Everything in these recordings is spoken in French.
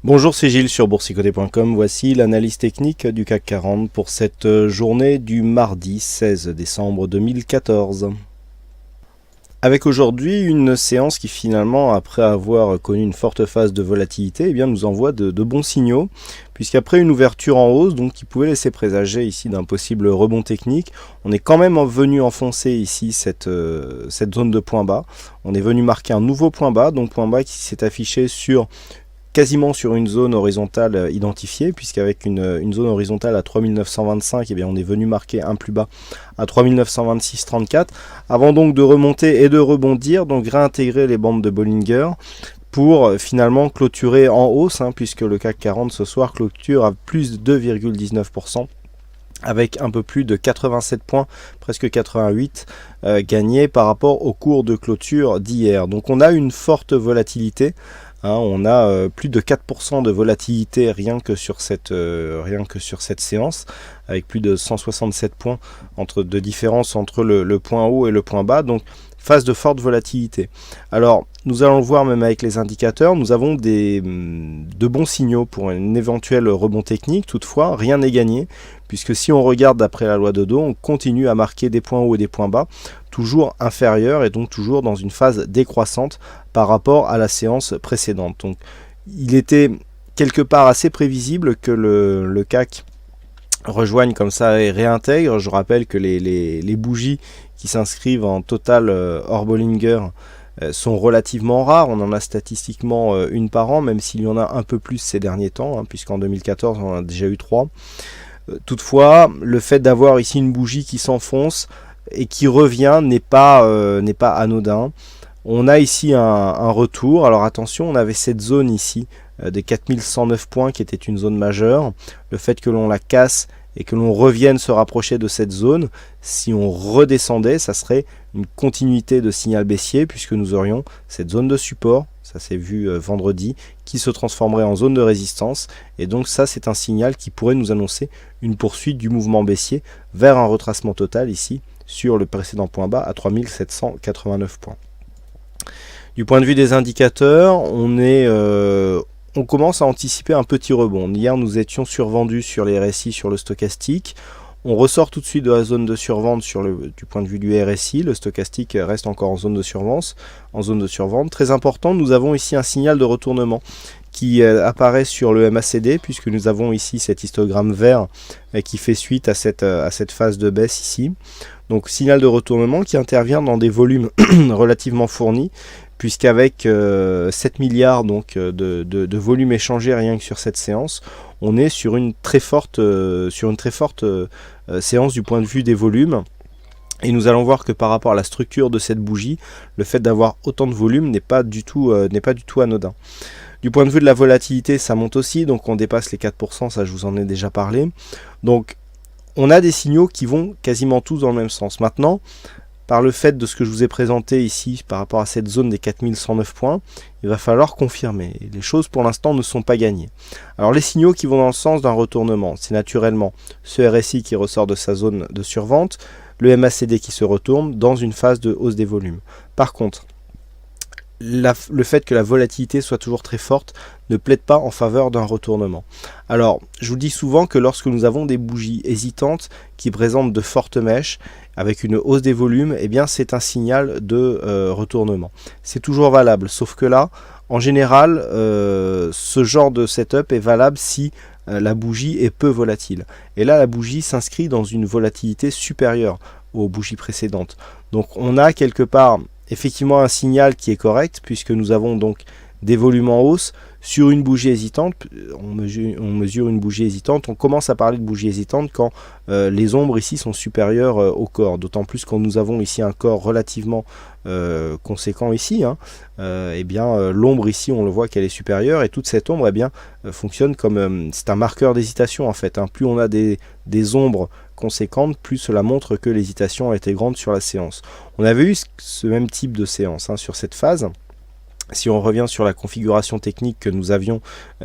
Bonjour, c'est Gilles sur boursicoté.com. Voici l'analyse technique du CAC 40 pour cette journée du mardi 16 décembre 2014. Avec aujourd'hui une séance qui finalement, après avoir connu une forte phase de volatilité, nous envoie de bons signaux, puisqu'après une ouverture en hausse, donc qui pouvait laisser présager ici d'un possible rebond technique, on est quand même venu enfoncer ici cette zone de point bas. On est venu marquer un nouveau point bas, donc point bas qui s'est affiché quasiment sur une zone horizontale identifiée, puisqu'avec une zone horizontale à 3925, on est venu marquer un plus bas à 3926,34, avant donc de remonter et de rebondir, donc réintégrer les bandes de Bollinger pour finalement clôturer en hausse, puisque le CAC 40 ce soir clôture à plus de 2,19%. Avec un peu plus de 87 points, presque 88 gagnés par rapport au cours de clôture d'hier. Donc on a une forte volatilité. On a plus de 4% de volatilité rien que sur cette séance, avec plus de 167 points de différence entre le point haut et le point bas, donc phase de forte volatilité. Alors nous allons le voir même avec les indicateurs, nous avons de bons signaux pour un éventuel rebond technique, toutefois rien n'est gagné, puisque si on regarde d'après la loi de Dow, on continue à marquer des points hauts et des points bas, toujours inférieurs et donc toujours dans une phase décroissante par rapport à la séance précédente. Donc il était quelque part assez prévisible que le CAC rejoigne comme ça et réintègre. Je rappelle que les bougies qui s'inscrivent en total hors Bollinger sont relativement rares. On en a statistiquement une par an, même s'il y en a un peu plus ces derniers temps, puisqu'en 2014 on en a déjà eu 3. Toutefois, le fait d'avoir ici une bougie qui s'enfonce et qui revient n'est pas anodin. On a ici un retour. Alors attention, on avait cette zone ici des 4109 points qui était une zone majeure. Le fait que l'on la casse et que l'on revienne se rapprocher de cette zone, si on redescendait, ça serait une continuité de signal baissier, puisque nous aurions cette zone de support, ça s'est vu vendredi, qui se transformerait en zone de résistance, et donc ça c'est un signal qui pourrait nous annoncer une poursuite du mouvement baissier vers un retracement total ici sur le précédent point bas à 3789 points. Du point de vue des indicateurs, on commence à anticiper un petit rebond. Hier, nous étions survendus sur les RSI, sur le stochastique. On ressort tout de suite de la zone de survente du point de vue du RSI. Le stochastique reste encore en zone de survente. Très important, nous avons ici un signal de retournement qui apparaît sur le MACD, puisque nous avons ici cet histogramme vert qui fait suite à cette phase de baisse ici. Donc signal de retournement qui intervient dans des volumes relativement fournis, puisqu'avec 7 milliards donc, de volume échangé rien que sur cette séance, on est sur une très forte séance du point de vue des volumes. Et nous allons voir que par rapport à la structure de cette bougie, le fait d'avoir autant de volume n'est pas du tout anodin. Du point de vue de la volatilité, ça monte aussi, donc on dépasse les 4%, ça je vous en ai déjà parlé. Donc on a des signaux qui vont quasiment tous dans le même sens. Maintenant, par le fait de ce que je vous ai présenté ici par rapport à cette zone des 4109 points, il va falloir confirmer. Les choses pour l'instant ne sont pas gagnées. Alors les signaux qui vont dans le sens d'un retournement, c'est naturellement ce RSI qui ressort de sa zone de survente, le MACD qui se retourne dans une phase de hausse des volumes. Par contre, le fait que la volatilité soit toujours très forte ne plaide pas en faveur d'un retournement. Alors, je vous dis souvent que lorsque nous avons des bougies hésitantes qui présentent de fortes mèches avec une hausse des volumes, c'est un signal de retournement. C'est toujours valable, sauf que là, en général, ce genre de setup est valable si la bougie est peu volatile. Et là, la bougie s'inscrit dans une volatilité supérieure aux bougies précédentes. Donc, on a quelque part effectivement un signal qui est correct, puisque nous avons donc des volumes en hausse sur une bougie hésitante. On mesure une bougie hésitante, on commence à parler de bougie hésitante quand les ombres ici sont supérieures au corps, d'autant plus quand nous avons ici un corps relativement conséquent ici, l'ombre ici on le voit qu'elle est supérieure, et toute cette ombre fonctionne comme c'est un marqueur d'hésitation en fait, plus on a des ombres conséquentes, plus cela montre que l'hésitation a été grande sur la séance. On avait eu ce même type de séance sur cette phase. Si on revient sur la configuration technique que nous avions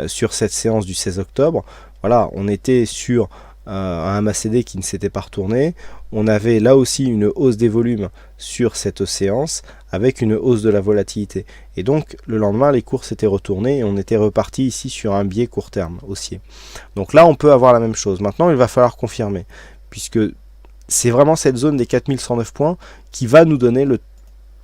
sur cette séance du 16 octobre, voilà, on était sur un MACD qui ne s'était pas retourné. On avait là aussi une hausse des volumes sur cette séance avec une hausse de la volatilité. Et donc le lendemain, les cours s'étaient retournés et on était reparti ici sur un biais court terme haussier. Donc là, on peut avoir la même chose. Maintenant, il va falloir confirmer, puisque c'est vraiment cette zone des 4109 points qui va nous donner le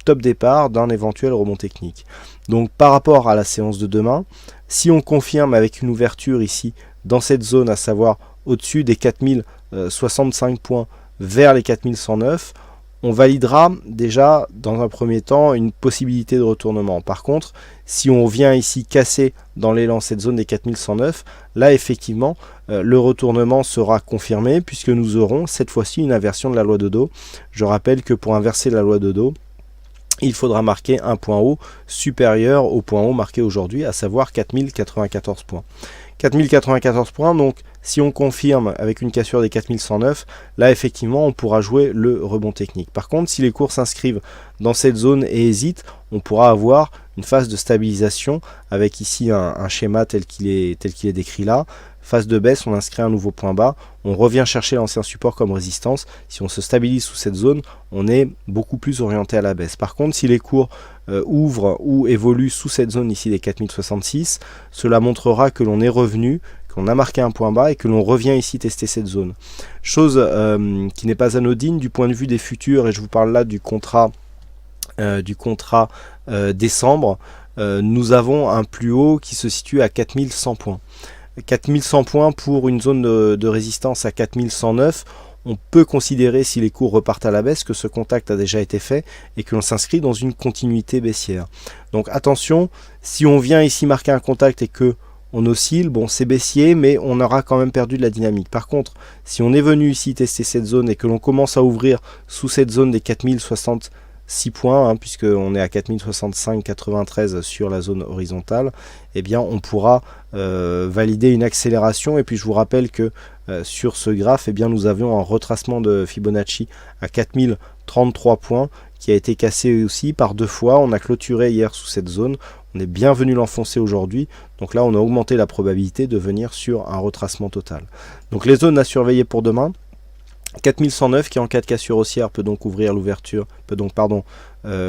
top départ d'un éventuel rebond technique. Donc par rapport à la séance de demain, si on confirme avec une ouverture ici dans cette zone, à savoir au-dessus des 4065 points vers les 4109, on validera déjà dans un premier temps une possibilité de retournement. Par contre, si on vient ici casser dans l'élan cette zone des 4109, là effectivement le retournement sera confirmé puisque nous aurons cette fois-ci une inversion de la loi de Dow. Je rappelle que pour inverser la loi de Dow, il faudra marquer un point haut supérieur au point haut marqué aujourd'hui, à savoir 4094 points. 4094 points, donc si on confirme avec une cassure des 4109, là effectivement on pourra jouer le rebond technique. Par contre, si les cours s'inscrivent dans cette zone et hésitent, on pourra avoir une phase de stabilisation avec ici un schéma tel qu'il est décrit là. Phase de baisse, on inscrit un nouveau point bas, on revient chercher l'ancien support comme résistance. Si on se stabilise sous cette zone, on est beaucoup plus orienté à la baisse. Par contre, si les cours ouvrent ou évoluent sous cette zone ici des 4066, cela montrera que l'on est revenu, qu'on a marqué un point bas et que l'on revient ici tester cette zone. Chose qui n'est pas anodine du point de vue des futurs, et je vous parle là du contrat décembre. Nous avons un plus haut qui se situe à 4100 points. 4100 points pour une zone de résistance à 4109, on peut considérer, si les cours repartent à la baisse, que ce contact a déjà été fait et que l'on s'inscrit dans une continuité baissière. Donc attention, si on vient ici marquer un contact et que on oscille, bon c'est baissier, mais on aura quand même perdu de la dynamique. Par contre, si on est venu ici tester cette zone et que l'on commence à ouvrir sous cette zone des 4066 points, puisqu'on est à 4065,93 sur la zone horizontale, eh bien on pourra valider une accélération. Et puis je vous rappelle que sur ce graphe, eh bien, nous avions un retracement de Fibonacci à 4033 points qui a été cassé aussi par deux fois. On a clôturé hier sous cette zone, on est bien venu l'enfoncer aujourd'hui, donc là on a augmenté la probabilité de venir sur un retracement total. Donc les zones à surveiller pour demain: 4109 qui en cas de cassure haussière peut donc ouvrir l'ouverture,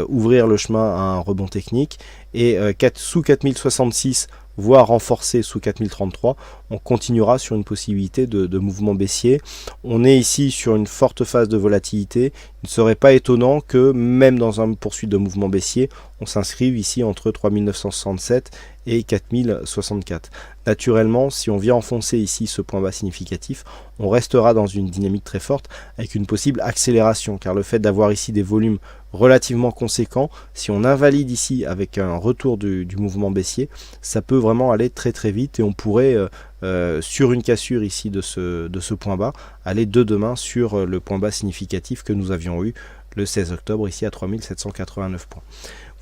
ouvrir le chemin à un rebond technique, et sous 4066 voire renforcé sous 4033, on continuera sur une possibilité de mouvement baissier. On est ici sur une forte phase de volatilité. Il ne serait pas étonnant que même dans une poursuite de mouvement baissier, on s'inscrive ici entre 3967 et 4064. Naturellement, si on vient enfoncer ici ce point bas significatif, on restera dans une dynamique très forte avec une possible accélération, car le fait d'avoir ici des volumes relativement conséquents, si on invalide ici avec un retour du mouvement baissier, ça peut vraiment aller très très vite et on pourrait sur une cassure ici de ce point bas aller de demain sur le point bas significatif que nous avions eu le 16 octobre ici à 3789 points.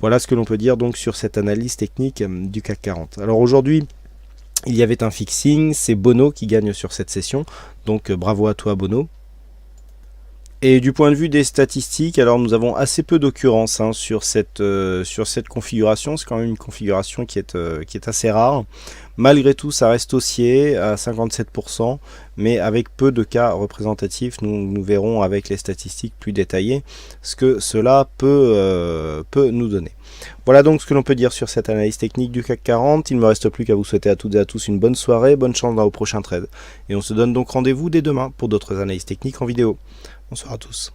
Voilà ce que l'on peut dire donc sur cette analyse technique du CAC 40. Alors aujourd'hui, il y avait un fixing, c'est Bono qui gagne sur cette session, donc bravo à toi Bono. Et du point de vue des statistiques, alors nous avons assez peu d'occurrences sur cette configuration. C'est quand même une configuration qui est assez rare. Malgré tout, ça reste haussier à 57%, mais avec peu de cas représentatifs. Nous verrons avec les statistiques plus détaillées ce que cela peut nous donner. Voilà donc ce que l'on peut dire sur cette analyse technique du CAC 40. Il ne me reste plus qu'à vous souhaiter à toutes et à tous une bonne soirée, bonne chance dans vos prochains trades. Et on se donne donc rendez-vous dès demain pour d'autres analyses techniques en vidéo. Bonsoir à tous.